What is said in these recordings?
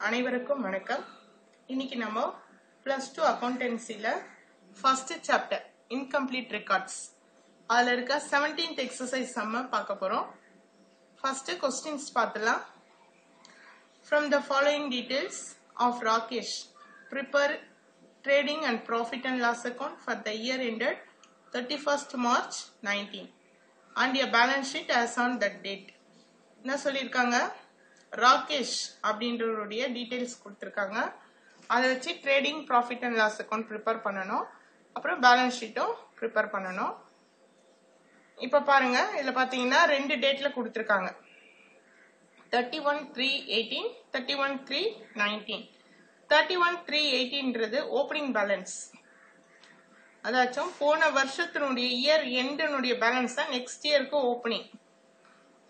அனைவருக்கும் வணக்கம். இன்னைக்கு நம்ம +2 அக்கவுண்டன்சில ஃபர்ஸ்ட் சாப்டர் இன்கம்ப்ளீட் ரெக்கார்ட்ஸ் அதுல இருக்க 17th எக்ஸசைஸ் நம்ம பார்க்க போறோம். ஃபர்ஸ்ட் क्वेश्चंस பார்த்தலாம். From the following details of Rakesh, prepare trading and profit and loss account for the year ended 31st March 19 and a balance sheet as on that date. என்ன சொல்லிருக்காங்க? Rakesh அப்படின்றவருடைய details கொடுத்திருக்காங்க. அதை வச்சு trading profit and loss account prepare பண்ணணும். அப்புறம் balance ஷீட்டும் prepare பண்ணணும். இப்ப பாருங்க, இதுல பாத்தீங்கன்னா ரெண்டு டேட்ல கொடுத்திருக்காங்க. 31/3/18, 31/3/19. 31/3/18ன்றது ஓப்பனிங் பேலன்ஸ். அதாச்சும் போன வருஷத்தினுடைய இயர் எண்டுனுடைய பேலன்ஸ் தான் நெக்ஸ்ட் இயருக்கு ஓப்பனிங்.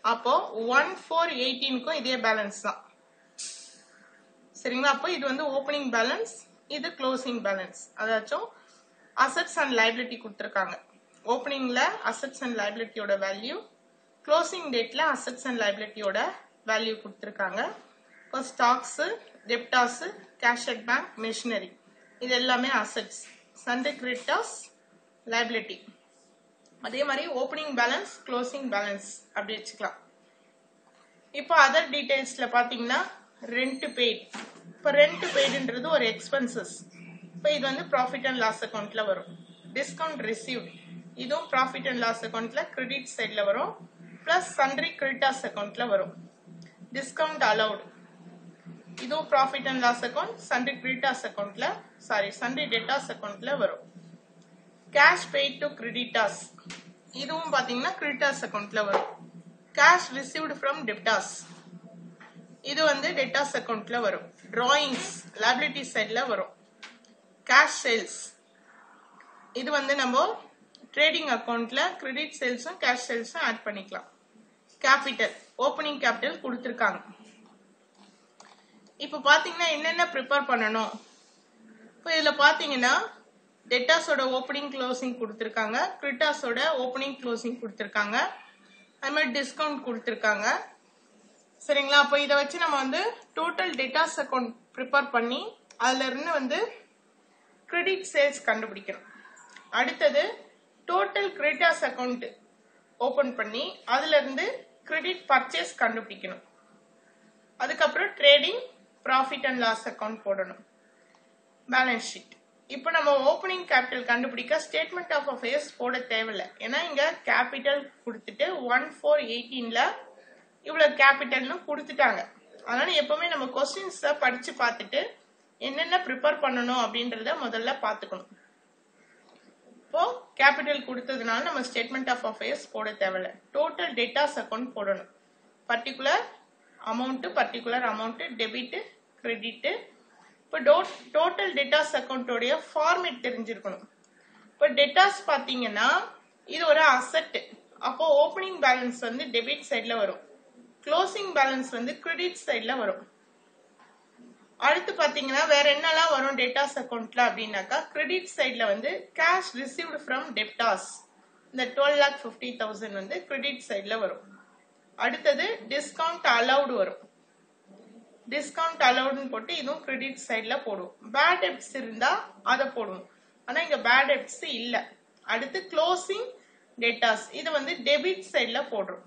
அப்போ 1/4/18க்கும் இதே பேலன்ஸ் தான். சரிங்களா? அப்போ இது வந்து ஓப்பனிங் பேலன்ஸ், இது க்ளோசிங் பேலன்ஸ். அதாச்சும் அசெட்ஸ் அண்ட் லைபிலிட்டி கொடுத்திருக்காங்க. ஓப்பனிங்ல அசெட்ஸ் அண்ட் லைபிலிட்டியோட வேல்யூ, க்ளோசிங் டேட்ல அசெட்ஸ் அண்ட் லைபிலிட்டியோட வேல்யூ கொடுத்திருக்காங்க. இப்போ stocks, debtors, cash at bank, machinery இது எல்லாமே அசெட்ஸ். Sunday creditors liability. அதே மாதிரி ஓப்பனிங் பேலன்ஸ், க்ளோசிங் பேலன்ஸ் அப்படி வச்சுக்கலாம். இப்போ அதர் டீடைல்ஸ்ல பாத்தீங்கன்னா ரெண்ட் பெய்ட். இப்போ ரெண்ட் பெய்டுன்றது ஒரு எக்ஸ்பென்சஸ். இப்போ இது வந்து ப்ராஃபிட் அண்ட் லாஸ் அக்கௌண்ட்ல வரும். டிஸ்கவுண்ட் ரிசீவ்ட் இதுவும் ப்ராஃபிட் அண்ட் லாஸ் அக்கௌண்ட்ல கிரெடிட் சைட்ல வரும். பிளஸ் சண்டரி கிரெடிட்டார்ஸ் அக்கௌண்ட்ல வரும். டிஸ்கவுண்ட் அலௌட் இதுவும் profit and loss account sundry creditors அக்கௌண்ட்ல சண்டரி டெட்டார்ஸ் அக்கௌண்ட்ல வரும். கேஷ் பெய்ட் டு கிரெடிட்டார்ஸ் இதுவும் பாத்தீங்கன்னா கிரெடிட்டார்ஸ் அக்கௌண்ட்ல வரும். கேஷ் ரிசீவ்ட் ஃப்ரம் டெப்டார்ஸ் இது வந்து டெப்டார்ஸ் அக்கௌண்ட்ல வரும். டிராயிங்ஸ் லைபிலிட்டி சைட்ல வரும். கேஷ் சேல்ஸ் இது வந்து நம்ம ட்ரேடிங் அக்கௌண்ட்ல கிரெடிட் சேல்ஸும் கேஷ் சேல்ஸும் ஆட் பண்ணிக்கலாம். கேபிட்டல் ஓப்பனிங் கேபிட்டல் கொடுத்திருக்காங்க. இப்ப பாத்தீங்கன்னா என்னென்ன ப்ரிப்பேர் பண்ணணும். இப்போ இதுல பாத்தீங்கன்னா டெட்டாஸோட ஓப்பனிங் க்ளோசிங் கொடுத்திருக்காங்க, கிரெடிட்டார்ஸோட ஓப்பனிங் க்ளோசிங் கொடுத்திருக்காங்க, அது மாதிரி டிஸ்கவுண்ட் கொடுத்திருக்காங்க. சரிங்களா? அப்போ இதை வச்சு நம்ம வந்து டோட்டல் டெட்டாஸ் அக்கௌண்ட் ப்ரிப்பேர் பண்ணி அதுல இருந்து வந்து கிரெடிட் சேல்ஸ் கண்டுபிடிக்கணும். அடுத்தது டோட்டல் கிரெடிட்டார்ஸ் அக்கௌண்ட் ஓபன் பண்ணி அதுல இருந்து கிரெடிட் பர்ச்சேஸ் கண்டுபிடிக்கணும். அதுக்கப்புறம் trading profit and loss account போடணும். Balance sheet. இப்போ நம்ம ஓப்பனிங் கேபிட்டல் கண்டுபிடிக்க ஸ்டேட்மெண்ட் ஆஃப் அஃபேர்ஸ் போட தேவையில்லை. ஏன்னா இங்க கேபிட்டல் கொடுத்துட்டு 1/4/18ல இவ்வளவு கேபிட்டல்னு கொடுத்துட்டாங்க. அதனால எப்பவுமே நம்ம கொஸ்டின்ஸ் படிச்சு பார்த்துட்டு என்னென்ன ப்ரிப்பேர் பண்ணணும் அப்படின்றத முதல்ல பாத்துக்கணும். இப்போ கேபிட்டல் கொடுத்ததுனால நம்ம ஸ்டேட்மெண்ட் ஆஃப் அஃபேர்ஸ் போட தேவையில்லை. டோட்டல் டெட்டாஸ் அக்கௌண்ட் போடணும். Particular amount debit credit. இப்போ டோட்டல் டெட்டாஸ் அக்கௌண்டோடைய ஃபார்மேட் தெரிஞ்சிருக்கணும். இப்போ டெட்டாஸ் பாத்தீங்கன்னா இது ஒரு அசெட். அப்போ ஓப்பனிங் பேலன்ஸ் வந்து டெபிட் சைட்ல வரும், க்ளோசிங் பேலன்ஸ் வந்து கிரெடிட் சைட்ல வரும். அடுத்து பாத்தீங்கன்னா வேற என்னெல்லாம் வரும் டெட்டாஸ் அக்கௌண்ட்ல அப்படின்னாக்கா, கிரெடிட் சைட்ல வந்து கேஷ் ரிசீவ்ட் ஃப்ரம் டெப்டார்ஸ் இந்த 12,50,000 வந்து கிரெடிட் சைட்ல வரும். அடுத்தது டிஸ்கவுண்ட் அலௌட் வரும். டிஸ்கவுண்ட் அலௌட்னு போட்டு இதுவும் கிரெடிட் சைட்ல போடுவோம். பேட் டெப்ட்ஸ் இருந்தா அதை போடுவோம். ஆனா இங்க பேட் டெப்ட்ஸ் இல்ல. அடுத்து க்ளோசிங் டெட்டாஸ் இது வந்து டெபிட் சைட்ல போடுறோம்.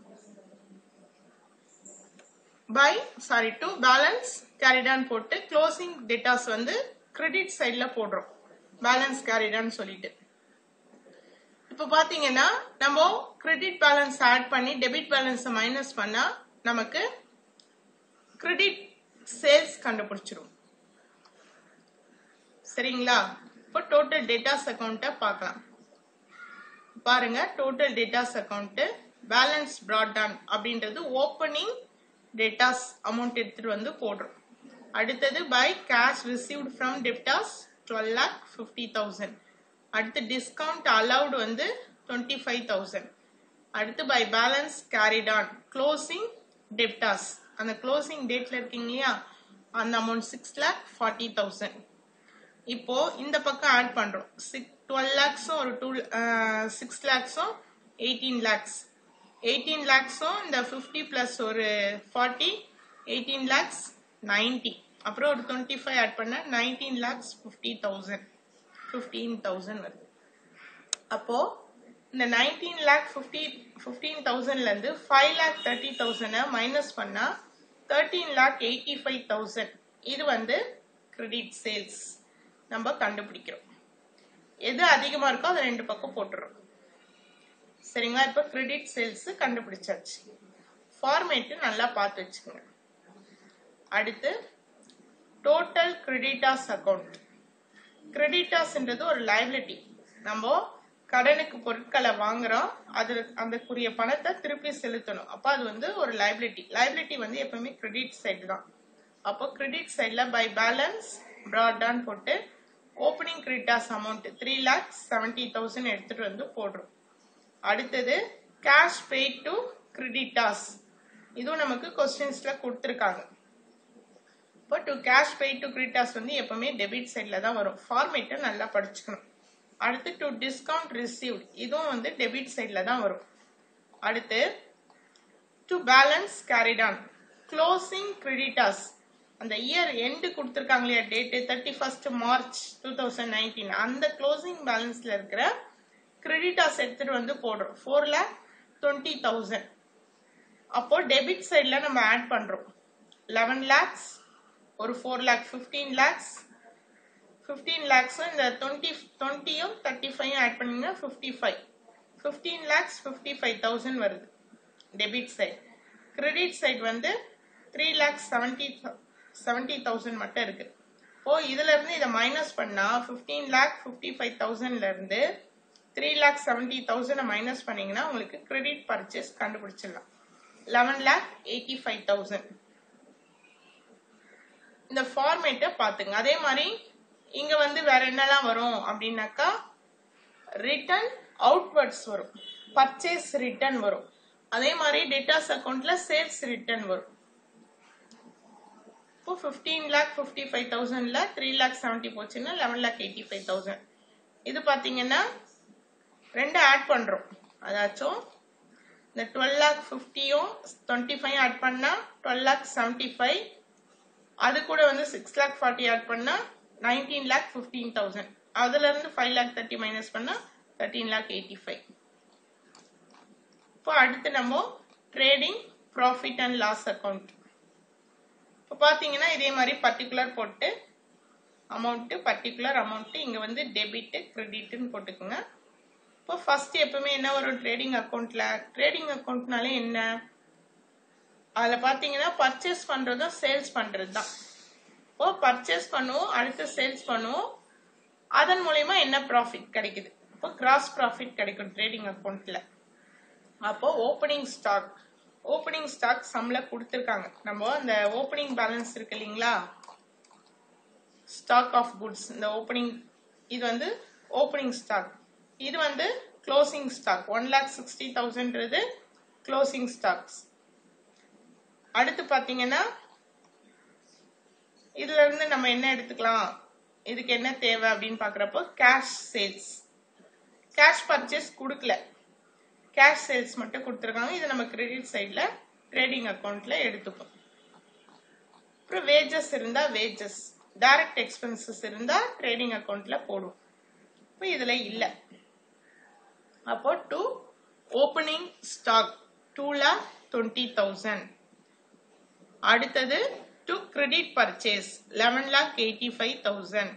டு பேலன்ஸ் கேரிடான் போட்டு க்ளோசிங் டெட்டாஸ் வந்து கிரெடிட் சைட்ல போடுறோம். பேலன்ஸ் கேரிடான் சொல்லிட்டு இப்ப பாத்தீங்கன்னா நம்ம கிரெடிட் பேலன்ஸ் ஆட் பண்ணி டெபிட் பேலன்ஸ் மைனஸ் பண்ணா நமக்கு கிரெடிட் சேல்ஸ் கண்டுபிடிச்சிரும். சரிங்களா? இப்போ டோட்டல் டெட்டாஸ் அக்கௌண்ட்டை பார்க்கலாம். பாருங்க, total debtors account balance brought down அப்படின்றது ஓப்பனிங் டெட்டாஸ் அமௌண்ட் எடுத்துட்டு வந்து போடுறோம். அடுத்தது by cash received from debtors 12,50,000. அடுத்து டிஸ்கவுண்ட் அலௌட் வந்து 25,000. அடுத்து by balance carried on closing debtors அந்த க்ளோசிங் டேட்ல இருக்கீங்க இல்லையா, அந்த அமௌண்ட் 6,40,000. இப்போ இந்த பக்கம் ஆட் பண்றோம். 12 lakhs ஒரு 6 lakhs 18 lakhs. 18 lakhs இந்த 50 plus ஒரு 40 18 lakhs 90 அப்புறம் ஒரு 25 ஆட் பண்ண 19,50,000 வருது. அப்போ இந்த 19,15,000ல இருந்து 5,30,000 மைனஸ் பண்ணா 13,85,000 இது வந்து கிரெடிட் சேல்ஸ் நம்ம கண்டுபிடிக்கிறோம். எது அதிகமா இருக்கோ அதை ரெண்டு பக்கம் போட்டுறோம். சரிங்களா? இப்ப கிரெடிட் சேல்ஸ் கண்டுபிடிச்சாச்சு. ஃபார்மேட் நல்லா பார்த்து வச்சுக்கோங்க. அடுத்து டோட்டல் கிரெடிட்டார்ஸ் அக்கவுண்ட். கிரெடிட்டார்ஸ்ன்றது ஒரு லைபிலிட்டி. நம்ம கடனுக்கு பொருட்களை வாங்குறோம், அது அதுக்குரிய பணத்தை திருப்பி செலுத்தணும். அப்ப அது வந்து ஒரு லைபிலிட்டி. லைபிலிட்டி வந்து எப்பவுமே கிரெடிட் சைடு தான். அப்போ கிரெடிட் சைட்ல பை பேலன்ஸ் brought down போட்டு ஓப்பனிங் கிரெடிட்டார்ஸ் அமௌண்ட் 3,70,000 எடுத்துட்டு வந்து போடுறோம். அடுத்தது கேஷ் பெய்ட் டு கிரெடிட்டார்ஸ். இதுவும் நமக்கு கொஸ்டின்ஸ்ல கொடுத்திருக்காங்க. இப்போ to cash paid to creditors வந்து எப்பவுமே டெபிட் சைட்ல தான் வரும். ஃபார்மேட்டை நல்லா படிச்சுக்கணும். அடுத்து டு டிஸ்கவுண்ட் ரிசீவ்ட், இதுவும் வந்து டெபிட் சைட்ல தான் வரும். அடுத்து to balance carried on. Closing creditors, அந்த இயர் எண்டு கொடுத்துருக்காங்க இல்லையா, டேட் 31 மார்ச் 2019, அந்த க்ளோசிங் பேலன்ஸ்ல இருக்கிற கிரெடிட்டார்ஸ் எடுத்துட்டு வந்து போடுறோம் 4,20,000. அப்போ டெபிட் சைட்ல நம்ம ஆட் பண்றோம் 11 lakhs, ஒரு 4 lakh 15 lakhs, 15 lakhs இந்த 20யும் 35யும் ஆட் பண்ணீங்கன்னா 55, 15 lakhs 55,000 வருது டெபிட் சைட். கிரெடிட் சைட் வந்து 3,70,000 மட்டும் இருக்கு. இப்போ இதுல இருந்து இதை மைனஸ் பண்ணா 15,55,000ல இருந்து 3,70,000 மைனஸ் பண்ணீங்கன்னா உங்களுக்கு கிரெடிட் பர்ச்சேஸ் கண்டுபிடிச்சிடலாம் 11,85,000. இந்த ஃபார்மேட்டை பாத்துங்க. அதே மாதிரி இங்க வந்து வேற என்னெல்லாம் வரும் அப்படின்னாக்கா ரிட்டர்ன் அவுட்வர்ட்ஸ் வரும், பர்ச்சேஸ் ரிட்டர்ன் வரும். அதே மாதிரி டெட்டார்ஸ் அக்கவுண்ட்ல சேல்ஸ் ரிட்டர்ன் வரும். இப்போ 15,55,000ல 3,70,000 போச்சுன்னா 11,85,000. இது பாத்தீங்கன்னா ரெண்டு ஆட் பண்றோம். அதாச்சும் இந்த 12,50,யும் 25 ஆட் பண்ணா 12,75,000, அது கூட வந்து 6,40,000 ஆட் பண்ணா 19,15,000. அதுல இருந்து 5,30,000 மைனஸ் பண்ணா 13,85,000. இப்போ அடுத்து நம்ம trading profit and loss account. இப்போ பாத்தீங்கன்னா இதே மாதிரி பர்டிகுலர் போட்டு அமௌண்ட், பர்டிகுலர் அமௌண்ட் இங்க வந்து டெபிட் கிரெடிட்னு போட்டுக்கோங்க. இப்போ ஃபர்ஸ்ட் எப்பவுமே என்ன வரும் ட்ரேடிங் அக்கவுண்ட்ல, ட்ரேடிங் அக்கவுண்ட்னாலே என்ன, அதுல பாத்தீங்கன்னா பர்ச்சேஸ் பண்றதும் சேல்ஸ் பண்றது தான். இப்போ பர்ச்சேஸ் பண்ணுவோம், அடுத்து சேல்ஸ் பண்ணுவோம், அதன் மூலமா என்ன ப்ராஃபிட் கிடைக்குது, இப்போ கிராஸ் ப்ராஃபிட் கிடைக்கும் ட்ரேடிங் அக்கவுண்ட்ல. அப்போ ஓப்பனிங் ஸ்டாக், ஓப்பனிங் ஸ்டாக் சம்ல கொடுத்திருக்காங்க. நம்ம அந்த ஓப்பனிங் பேலன்ஸ் இருக்கு இல்லைங்களா, ஸ்டாக் ஆஃப் குட்ஸ், இந்த ஓப்பனிங் இது வந்து ஓப்பனிங் ஸ்டாக், இது வந்து க்ளோசிங் ஸ்டாக் 1,60,000 க்ளோசிங் ஸ்டாக்ஸ். அடுத்து பாத்தீங்கன்னா இதுல இருந்து நம்ம என்ன எடுத்துக்கலாம், இதுக்கு என்ன தேவை அப்படின்னு பாக்குறப்போ கேஷ் சேல்ஸ். கேஷ் பர்ச்சேஸ் கொடுக்கல, கேஷ் சேல்ஸ் மட்டும் கொடுத்துருக்காங்க. இது நம்ம கிரெடிட் சைட்ல ட்ரேடிங் அக்கவுண்ட்ல எடுத்துப்போம். அப்புறம் வேஜஸ் இருந்தா வேஜஸ், டைரக்ட் எக்ஸ்பென்சஸ் இருந்தா ட்ரேடிங் அக்கவுண்ட்ல போடுவோம். இப்போ இதுல இல்ல. அப்போ டு ஓப்பனிங் ஸ்டாக் 2,20,000. அடுத்தது டு கிரெடிட் பர்ச்சேஸ் 11,85,000.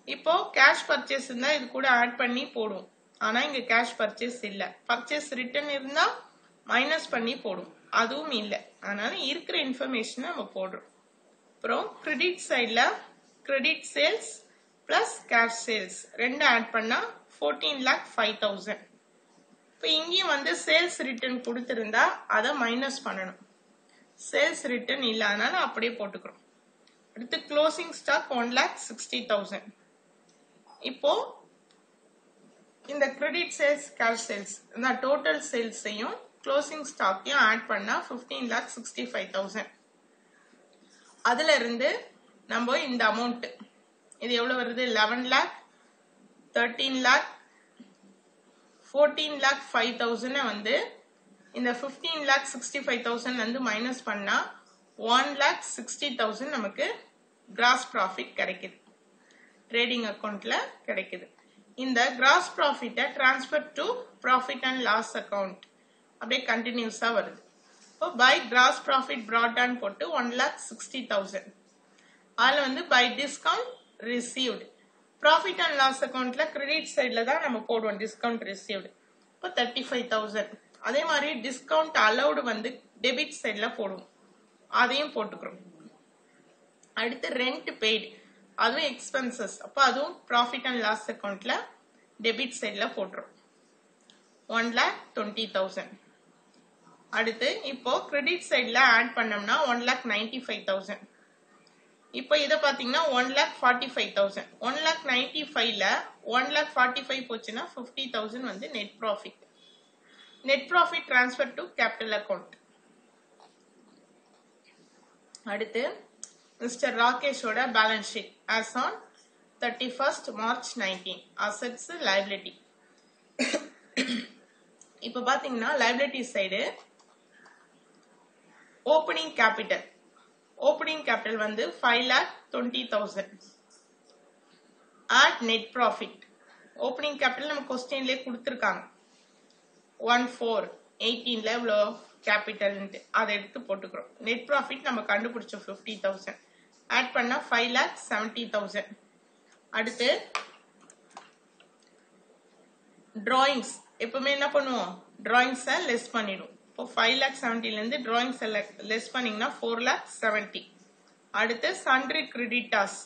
இப்போ கேஷ் பர்ச்சேஸ் இருந்தா இது கூட ஆட் பண்ணி போடுவோம். ஆனா இங்க கேஷ் பர்ச்சேஸ் இல்ல, பர்ச்சேஸ் ரிட்டர்ன் இருந்தா மைனஸ் பண்ணி போடும், அதுவும் இல்ல. அதனால இருக்கிற இன்ஃபர்மேஷன் நம்ம போடுறோம். அப்புறம் கிரெடிட் சைட்ல credit sales plus cash sales ரெண்டு ஆட் பண்ணா 14,05,000. இப்போ இங்கேயும் வந்து சேல்ஸ் ரிட்டர்ன் கொடுத்திருந்தா அதை மைனஸ் பண்ணணும், சேல்ஸ் ரிட்டர்ன் இல்ல, அதனால அப்படியே போட்டுக்கிறோம். அடுத்து க்ளோசிங் ஸ்டாக் 1,60,000. இப்போ இந்த கிரெடிட் சேல்ஸ் கேஷ் சேல்ஸ் இந்த டோட்டல் சேல்ஸையும் க்ளோசிங் ஸ்டாக்கையும் ஆட் பண்ணா 15,65,000. அதுல இருந்து நம்ம இந்த அமௌண்ட் இது எவ்வளவு வருது 11 lakh, 13 lakh, 14,05,000 வந்து இந்த 15,65,000 வந்து மைனஸ் பண்ணா 1,60,000 நமக்கு கிராஸ் ப்ராஃபிட் கிடைக்குது, ட்ரேடிங் அக்கௌண்ட்ல கிடைக்குது. இந்த கிராஸ் ப்ராஃபிட்டை transfer to profit and loss account அப்படியே கண்டினியூஸா வருது. இப்போ by gross profit brought on போட்டு 1,60,000. அதுல வந்து by discount received, profit and loss அக்கௌண்ட்ல கிரெடிட் சைட்ல தான் நம்ம போடுவோம் டிஸ்கவுண்ட் ரிசீவ்டு. இப்போ 35,000. அதே மாதிரி டிஸ்கவுண்ட் அலௌடு வந்து டெபிட் சைட்ல போடுவோம், அதையும் போட்டுக்கிறோம். அடுத்து ரெண்ட் பெய்டு, அதுவும் எக்ஸ்பென்சஸ், அப்போ அதுவும் ப்ராஃபிட் அண்ட் லாஸ் அக்கௌண்ட்ல டெபிட் சைட்ல போட்டுரும் 1,20,000. அடுத்து இப்போ கிரெடிட் சைட்ல ஆட் பண்ணோம்னா 1,95,000. இப்போ இதை பாத்தீங்கன்னா 1,45,000. 1,95,000ல 1,45,000 போச்சுன்னா 50,000 வந்து net profit. Net profit transfer to capital account. அடுத்து மிஸ்டர் ராகேஷோட balance sheet as on 31st March 19. Assets liability. இப்போ பாத்தீங்கன்னா liability side opening capital, opening capital வந்து 5,20,000. Add net profit, opening capital நம்ம கொஸ்டின்லேயே கொடுத்துருக்காங்க 1,418ல எவ்வளோ கேபிட்டல், அதை எடுத்து போட்டுக்கிறோம். நெட் ப்ராஃபிட் நம்ம கண்டுபிடிச்சோம் 50,000, ஆட் பண்ணா 5,70,000. அடுத்து டிராயிங்ஸ், எப்பவுமே என்ன பண்ணுவோம், டிராயிங்ஸை லெஸ் பண்ணிடும். இப்போ 5,70,000ல இருந்து டிராயிங்ஸ் லெஸ் பண்ணீங்கன்னா 4,70,000. அடுத்து சன்ட்ரி கிரெடிட்டாஸ்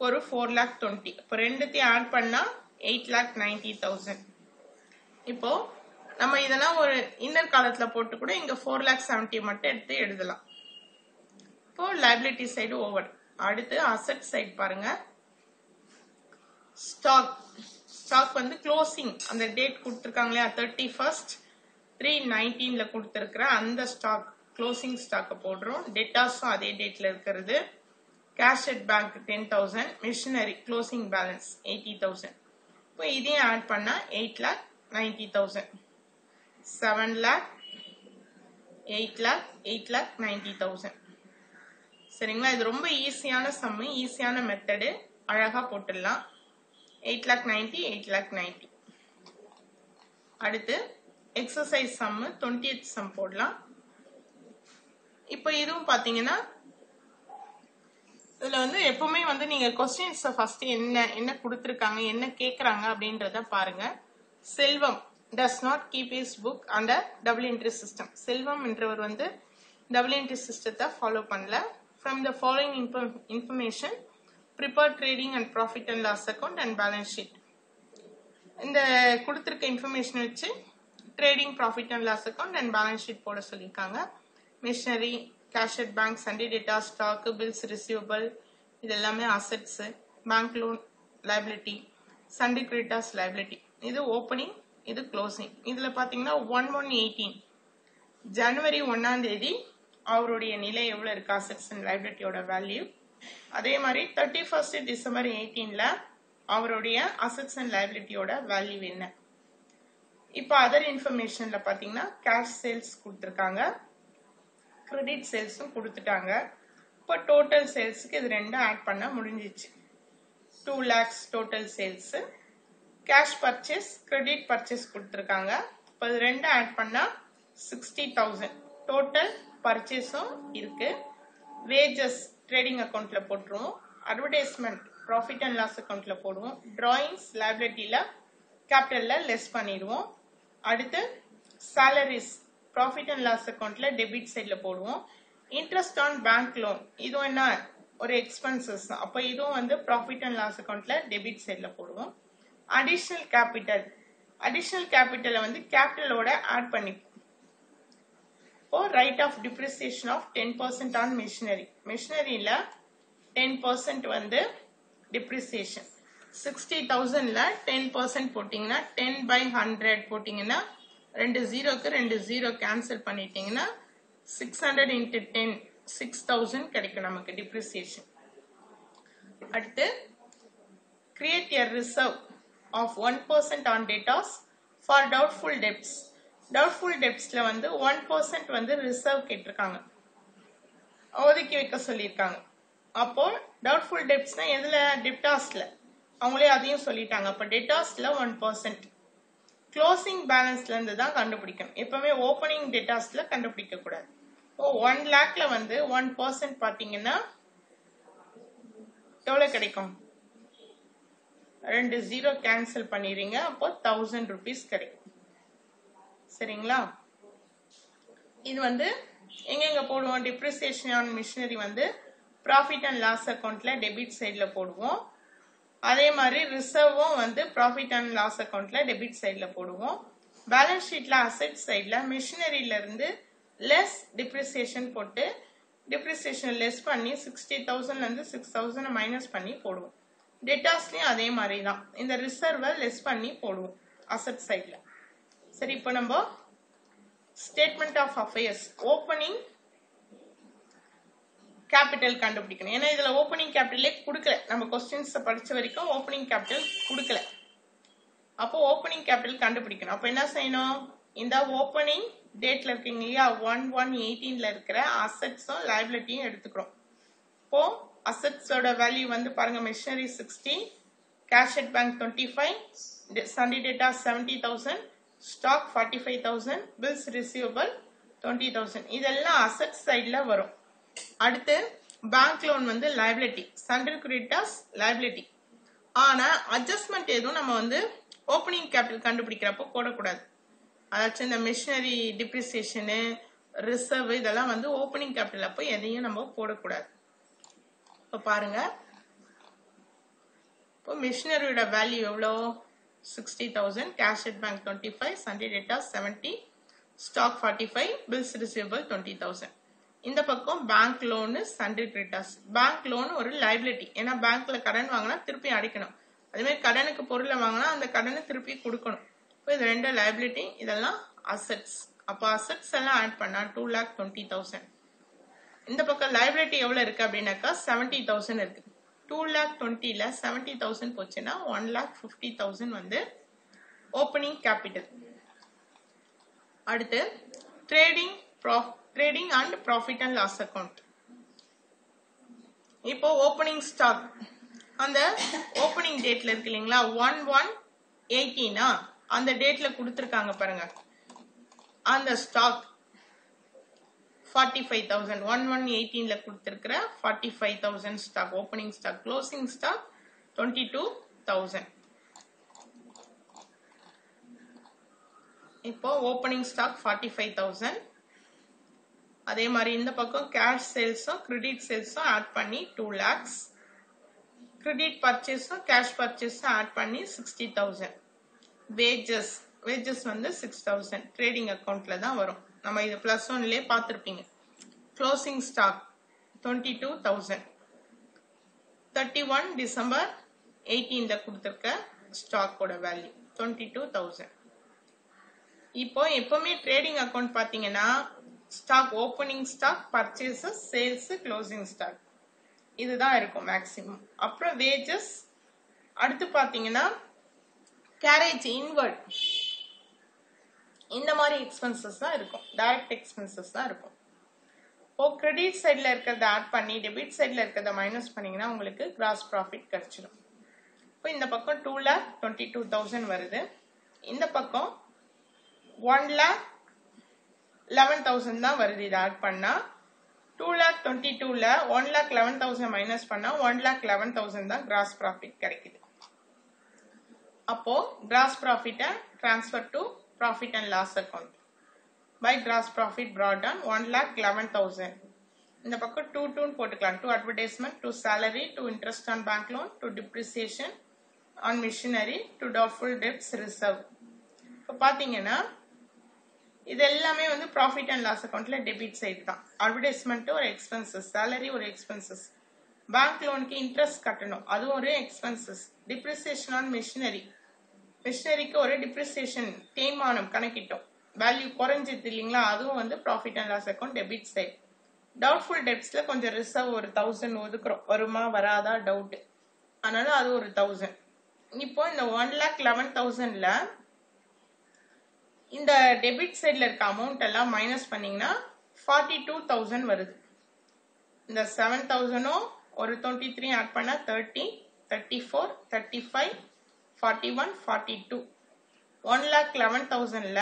ஒரு 4,20,000. இப்போ ரெண்டுத்தையும் ஆட் பண்ணா 8,90,000. இப்போ நம்ம இதெல்லாம் ஒரு இன்னர் காலத்துல போட்டு கூட இங்க 4,70,000 மட்டும் எடுத்து எழுதலாம். இப்போ லைபிலிட்டி சைடு ஓவர். அடுத்து அசெட் சைடு பாருங்க. ஸ்டாக், ஸ்டாக் வந்து க்ளோசிங் அந்த டேட் கொடுத்துருக்காங்க இல்லையா 31st 3/19ல கொடுத்துருக்கிற அந்த ஸ்டாக் க்ளோசிங் ஸ்டாக்கை போடுறோம். டெட்டாஸும் அதே டேட்ல இருக்கிறது. Cash at bank 10,000. Machinery closing balance 80,000. இப்போ இதையும் ஆட் பண்ணா 8,90,000. 7 lakh 8 lakh 8,90,000. சரிங்களா? இது ரொம்ப ஈஸியான சம்மு, ஈஸியான மெத்தடு, அழகா போட்டுடலாம். 8,90,000 8,90,000. அடுத்து எக்ஸசைஸ் சம்மு 20th சம் போடலாம். இப்போ இதுவும் பாத்தீங்கன்னா இதுல வந்து எப்பவுமே வந்து நீங்க கொஸ்டின்ஸ் ஃபர்ஸ்ட் என்ன கொடுத்துருக்காங்க, என்ன கேக்குறாங்க அப்படின்றத பாருங்க. செல்வம் does not keep his book under double entry system. செல்வம் என்றவர் வந்து டபுள் என்ட்ரி சிஸ்டத்தை ஃபாலோ பண்ணல. From the following information prepare trading and profit and loss account and balance sheet. இந்த கொடுத்திருக்க இன்ஃபர்மேஷன் வச்சு trading, profit and loss account and balance sheet போட சொல்லியிருக்காங்க. Machinery, cash at bank, sundry டேட்டா, stock, bills receivable, இது எல்லாமே assets. Bank loan liability, sundry creditors liability. இது opening, இது க்ளோசிங். இதுல பாத்தீங்கன்னா 1/1/18 ஜனவரி 1ஆம் தேதி அவருடைய நிலை எவ்வளவு இருக்கு, அசெட்ஸ் அண்ட் லைபிலிட்டியோட வேல்யூ. அதே மாதிரி 31st December 18ல அவருடைய அசெட்ஸ் அண்ட் லைபிலிட்டியோட வேல்யூ என்ன. இப்போ அதர் இன்ஃபர்மேஷன்ல பாத்தீங்கன்னா கேஷ் சேல்ஸ் கொடுத்துருக்காங்க, கிரெடிட் சேல்ஸும் கொடுத்துட்டாங்க. இப்போ டோட்டல் சேல்ஸுக்கு இது ரெண்டும் ஆட் பண்ண முடிஞ்சிச்சு. 2 lakhs total sales. Cash purchase, credit purchase கொடுத்துருக்காங்க. இப்போ இது ரெண்டும் ஆட் பண்ணா 60,000 டோட்டல் பர்ச்சேஸும் இருக்கு. வேஜஸ் ட்ரேடிங் அக்கௌண்ட்ல போட்டுருவோம். அட்வர்டைஸ்மெண்ட் ப்ராஃபிட் அண்ட் லாஸ் அக்கௌண்ட்ல போடுவோம். டிராயிங்ஸ் லைபிலிட்டியில கேபிட்டல்ல லெஸ் பண்ணிடுவோம். அடுத்து சாலரிஸ் ப்ராஃபிட் அண்ட் லாஸ் அக்கௌண்ட்ல டெபிட் சைட்ல போடுவோம். இன்ட்ரெஸ்ட் ஆன் பேங்க் லோன், இதுவும் என்ன ஒரு எக்ஸ்பென்சஸ், அப்போ இதுவும் வந்து ப்ராஃபிட் அண்ட் லாஸ் அக்கௌண்ட்ல டெபிட் சைட்ல போடுவோம். அடிஷனல் கேபிட்டல், அடிஷனல் கேபிட்டலை வந்து கேபிட்டலோட ஆட் பண்ணிப்போம். இப்போ write off depreciation of 10% on machinery, மிஷினரியில 10% வந்து டிப்ரிசியேஷன். 60,000ல 10% போட்டீங்கன்னா 10/100 போட்டீங்கன்னா 2 ஜீரோக்கு 2 ஜீரோ கேன்சல் பண்ணிட்டீங்கன்னா 600 × 10 6,000 கிடைக்கும் நமக்கு டிப்ரிசியேஷன். அடுத்து create a reserve of 1% on debtors for doubtful debts. doubtful debtsல வந்து 1% வந்து ரிசர்வ் கேட்டிருக்காங்க, ஒதுக்கி வைக்க சொல்லியிருக்காங்க. அப்போ டவுட்ஃபுல் டெப்ட்ஸ்னா எதுல? டெப்டாஸ்ல. அவங்களே அதையும் சொல்லிட்டாங்க. அப்ப டெட்டாஸ்ல 1%. க்ளோசிங் பேலன்ஸ்ல இருந்து தான் கண்டுபிடிக்கணும். எப்பவுமே ஓப்பனிங் டெட்டாஸ்ல கண்டுபிடிக்க கூடாது. 1 லேக்ல வந்து 1% பாத்தீங்கன்னா எவ்வளவு கிடைக்கும்? 2 0 கேன்சல் பண்ணிடுறீங்க. அப்போ 1000 rupees கிடைக்கும். சரிங்களா? இது வந்து எங்க போடுவோம்? டிப்ரிசியேஷன் ஆன் மிஷினரி வந்து ப்ராஃபிட் அண்ட் லாஸ் அக்கௌண்ட்ல டெபிட் சைட்ல போடுவோம். அதே மாதிரி ரிசர்வும் வந்து ப்ராஃபிட் அண்ட் லாஸ் அக்கௌண்ட்ல டெபிட் சைட்ல போடுவோம். பேலன்ஸ் ஷீட்ல அசெட் சைட்ல மிஷினரியில இருந்து லெஸ் டிப்ரிசியேஷன் போட்டு டிப்ரிசியேஷன் லெஸ் பண்ணி 60,000ல இருந்து 6,000 மைனஸ் பண்ணி போடுவோம். டெட்டாஸ்லயும் அதே மாதிரி தான். இந்த ரிசர்வை லெஸ் பண்ணி போடுவோம் அசெட் சைட்ல. சரி, இப்போ நம்ம statement of affairs opening capital கண்டுபிடிக்கணும். ஏன்னா இதுல ஓப்பனிங் கேபிட்டலே கொடுக்கல. நம்ம கொஸ்டின்ஸ் படிச்ச வரைக்கும் ஓப்பனிங் கேபிட்டல் கொடுக்கல. அப்போ ஓப்பனிங் கேபிட்டல் கண்டுபிடிக்கணும். அப்போ என்ன செய்யணும்? இந்த ஓப்பனிங் டேட்ல இருக்கீங்க இல்லையா, 1/1/18ல இருக்கிற அசெட்ஸும் லைபிலிட்டியும் எடுத்துக்கிறோம். இப்போ அசெட்ஸோட வேல்யூ வந்து பாருங்க, machinery 60, cash at bank 25, sundry டேட்டா 70,000, ஸ்டாக் 45,000, பில்ஸ் ரிசீவபிள் 20,000. இதெல்லாம் அசெட் சைட்ல வரும். அடுத்து பேங்க் லோன் வந்து லைபிலிட்டி, சண்டே கிரெடிட்டர்ஸ் லைபிலிட்டி. ஆனா அட்ஜஸ்ட்மெண்ட் எதுவும் நம்ம வந்து ஓப்பனிங் கேபிட்டல் கண்டுபிடிக்கிறப்போ போடக்கூடாது. அதாச்சும் இந்த மிஷினரி டிப்ரிசியேஷனு, ரிசர்வ் இதெல்லாம் வந்து ஓப்பனிங் கேபிட்டல் அப்போ எதையும் நம்ம போடக்கூடாது. இப்போ பாருங்க, இப்போ மிஷினரியோட வேல்யூ எவ்வளோ? 60,000, கேஷ் அட் பேங்க் 25, சண்டே டேட்டா 70, ஸ்டாக் 45, பில்ஸ் ரிசீவபிள் 20,000. இந்த பக்கம் bank loan, sundry creditors. Bank loan ஒரு லைபிலிட்டி. ஏன்னா பேங்க்ல கடன் வாங்கினா திருப்பி அடைக்கணும். அதே மாதிரி கடனுக்கு பொருளை வாங்கினா அந்த கடனை திருப்பி கொடுக்கணும். இப்போ இது ரெண்டு லைபிலிட்டி, இதெல்லாம் அசெட்ஸ். அப்போ அசெட்ஸ் எல்லாம் ஆட் பண்ணா 2,20,000. இந்த பக்கம் லைபிலிட்டி எவ்வளவு இருக்கு அப்படின்னாக்கா 70,000 இருக்கு. 2,20,000ல 70,000 போச்சுன்னா 1,50,000 வந்து ஓப்பனிங் கேபிட்டல். அடுத்து trading and profit and loss account. இப்போ ஓப்பனிங் ஸ்டாக் அந்த ஓப்பனிங் டேட்ல இருக்கு இல்லைங்களா, 1/1/18 அந்த டேட்ல கொடுத்துருக்காங்க பாருங்க. அந்த ஸ்டாக் 45,000, 1/1/18ல கொடுத்திருக்கிற 45,000 stock opening stock. Closing stock 22,000. இப்போ ஓப்பனிங் ஸ்டாக் 45,000. அதே மாதிரி இந்த பக்கம் கேஷ் சேல்ஸும் கிரெடிட் சேல்ஸும் ஆட் பண்ணி 2 lakhs. கிரெடிட் பர்ச்சேஸும் கேஷ் பர்ச்சேஸும் ஆட் பண்ணி 60,000. வேஜஸ் வந்து 6,000 ட்ரேடிங் அக்கௌண்ட்ல தான் வரும். நம்ம இது +1லயே பார்த்திருப்பீங்க. Closing stock 22,000. 31 December 18ல கொடுத்திருக்க ஸ்டாக்கோட வேல்யூ 22,000. இப்போ எப்பவுமே ட்ரேடிங் அக்கௌண்ட் பாத்தீங்கன்னா stock, opening stock, purchases, sales, closing stock இதுதான் இருக்கும் மேக்சிமம். அப்புறம் வேஜஸ், அடுத்து பாத்தீங்கன்னா கேரேஜ் இன்வர்ட், இந்த மாதிரி எக்ஸ்பென்சஸ் தான் இருக்கும். டைரக்ட் எக்ஸ்பென்சஸ் தான் இருக்கும். இப்போ கிரெடிட் சைட்ல இருக்கிறத ஆட் பண்ணி டெபிட் சைட்ல இருக்கிறத மைனஸ் பண்ணீங்கன்னா உங்களுக்கு கிராஸ் ப்ராஃபிட் கிடைச்சிடும். இப்போ இந்த பக்கம் 2,22,000 வருது. இந்த பக்கம் 1,11,000 தான் வருது. இதை ஆட் பண்ணா 2,22,000ல 1,11,000 மைனஸ் பண்ணா 1,11,000 தான் கிராஸ் ப்ராஃபிட் கிடைக்குது. அப்போ கிராஸ் ப்ராஃபிட்டை transfer to profit and loss account by gross profit brought down 1,11,000. இந்த பக்கம் 2 போட்டுக்கலாம். 2 advertisement, 2 salary, 2 interest on bank loan, 2 depreciation on machinery, 2 doubtful debts reserve. இப்போ பாத்தீங்கன்னா இது எல்லாமே வந்து ப்ராஃபிட் அண்ட் லாஸ் அக்கௌண்ட்ல டெபிட் சைடு தான். அட்வர்டைஸ்மெண்ட் ஒரு எக்ஸ்பென்சஸ், சேலரி ஒரு எக்ஸ்பென்சஸ், பேங்க் லோனுக்கு இன்ட்ரெஸ்ட் கட்டணும் அது ஒரு எக்ஸ்பென்சஸ், டிப்ரிசியேஷன் ஆன் மிஷினரிக்கு ஒரு டிப்ரிசியேஷன் தேய்மானம் கணக்கிட்டோம், வேல்யூ குறைஞ்சிது இல்லைங்களா, அதுவும் வந்து profit and loss account debit side. Doubtful டெப்ட்ஸ்ல கொஞ்சம் ரிசர்வ் ஒரு 1,000 ஒதுக்குறோம், வருமா வராதா டவுட், அதனால அது ஒரு 1,000. இப்போ இந்த 1,11,000ல இந்த டெபிட் சைட்ல இருக்க அமௌண்ட் எல்லாம் மைனஸ் பண்ணீங்கன்னா 42,000 வருது. இந்த 7,000 ஒரு 23 ஆட் பண்ணா 30, 34, 35, 41, 42. 1,11,000ல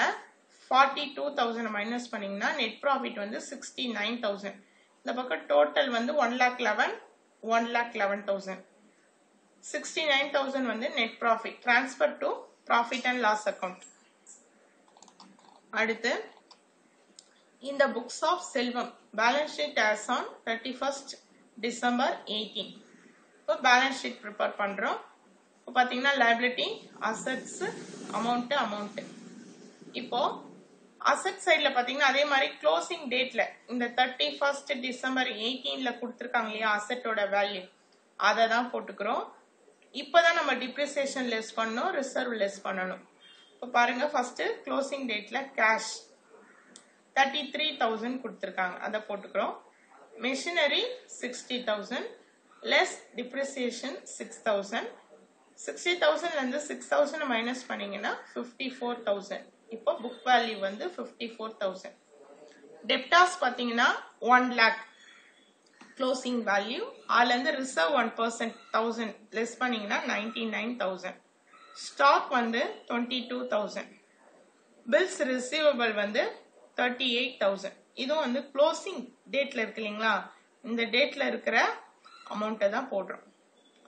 42,000 மைனஸ் பண்ணீங்கன்னா நெட் ப்ராஃபிட் வந்து 69,000. இந்த பக்கம் டோட்டல் வந்து 1,11,000. 69,000 வந்து net profit. Transfer to profit and loss account. அடுத்து இந்த books of Selvam balance sheet as on 31st December 18. இப்போ பேலன்ஸ் ஷீட் ப்ரிப்பேர் பண்றோம். இப்போ பாத்தீங்கன்னா liability, assets, amount. இப்போ அசெட் சைடுல பாத்தீங்கன்னா அதே மாதிரி க்ளோசிங் டேட்ல இந்த 31st December 18ல கொடுத்திருக்காங்க இல்லையா அசெட்டோட வேல்யூ, அதை தான் போட்டுக்கிறோம். இப்போதான் நம்ம டிப்ரிசியேஷன் லெஸ் பண்ணணும், ரிசர்வ் லெஸ் பண்ணணும். இப்போ பாருங்க ஃபர்ஸ்ட் க்ளோசிங் டேட்ல கேஷ் 33,000 கொடுத்திருக்காங்க, அதை போட்டுக்கிறோம். Machinery 60,000 less depreciation 6,000. 60,000ல இருந்து 6,000 மைனஸ் பண்ணீங்கன்னா 54,000. இப்போ புக் வேல்யூ வந்து 54,000. டெப்டாஸ் பாத்தீங்கன்னா 1 lakh க்ளோசிங் வேல்யூ. அதுல இருந்து ரிசர்வ் 1% 1000 லெஸ் பண்ணீங்கன்னா 99,000. ஸ்டாக் வந்து 22,000. பில்ஸ் ரிசீவபிள் வந்து 38,000. இதுவும் வந்து க்ளோசிங் டேட்ல இருக்கு இல்லைங்களா, இந்த டேட்ல இருக்கிற அமௌண்ட்டை தான் போடுறோம்.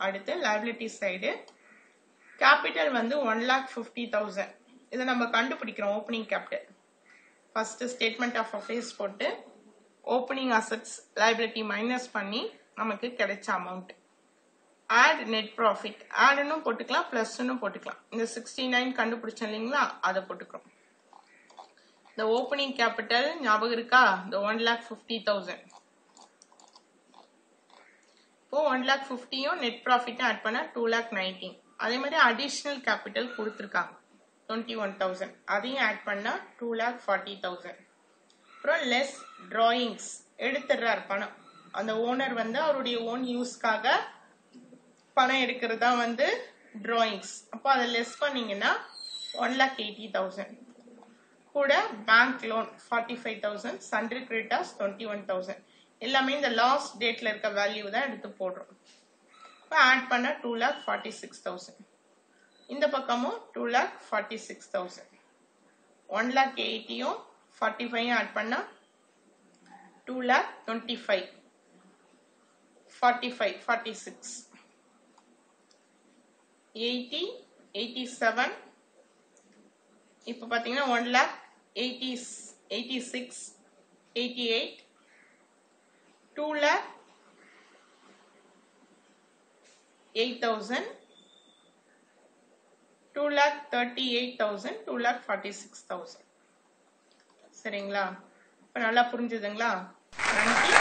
அடுத்து லைபிலிட்டி சைடு கேபிட்டல் வந்து 1,50,000. இதை நம்ம கண்டுபிடிக்கிறோம் opening capital. First statement of affairs போட்டு ஓப்பனிங் அசெட்ஸ் லைபிலிட்டி மைனஸ் பண்ணி நமக்கு கிடைச்ச அமௌண்ட். ஆட் நெட் ப்ராஃபிட், ஆட்னு போட்டுக்கலாம் பிளஸ்னு போட்டுக்கலாம். இந்த 69 கண்டுபிடிச்சோம் இல்லைங்களா, அதை போட்டுக்கிறோம். இந்த ஓப்பனிங் கேபிட்டல் ஞாபகம் இருக்கா, இந்த 1,50,000. இப்போ 1,50,000 நெட் ப்ராஃபிட் ஆட் பண்ண 2,19. அதே மாதிரி அடிஷனல் கேபிட்டல் கொடுத்துருக்காங்க 21,000, அதையும் ஆட் பண்ணா 2,40,000. அப்புறம் லெஸ் டிராயிங்ஸ் எடுத்துடுறார் பணம். அந்த ஓனர் வந்து அவருடைய ஓன் யூஸ்க்காக பணம் எடுக்கிறதா வந்து டிராயிங்ஸ். அப்போ அதை லெஸ் பண்ணீங்கன்னா 1,80,000. கூட பேங்க் லோன் 45,000, சண்டரி கிரெடிட்டார்ஸ் 21,000. எல்லாமே இந்த லாஸ்ட் டேட்ல இருக்க வேல்யூ தான் எடுத்து போடுறோம். இப்போ ஆட் பண்ண 2,46,000. இந்த பக்கமும் 2,46,000. 1,80,000 45 ஆட் பண்ணா 2,25,000. 45, 46, 80, 87. இப்போ பாத்தீங்கன்னா 1,86,000, 88, 2,08,000, 2,38,000, 2,46,000. சரிங்களா? இப்ப நல்லா புரிஞ்சுதுங்களா? நன்றி.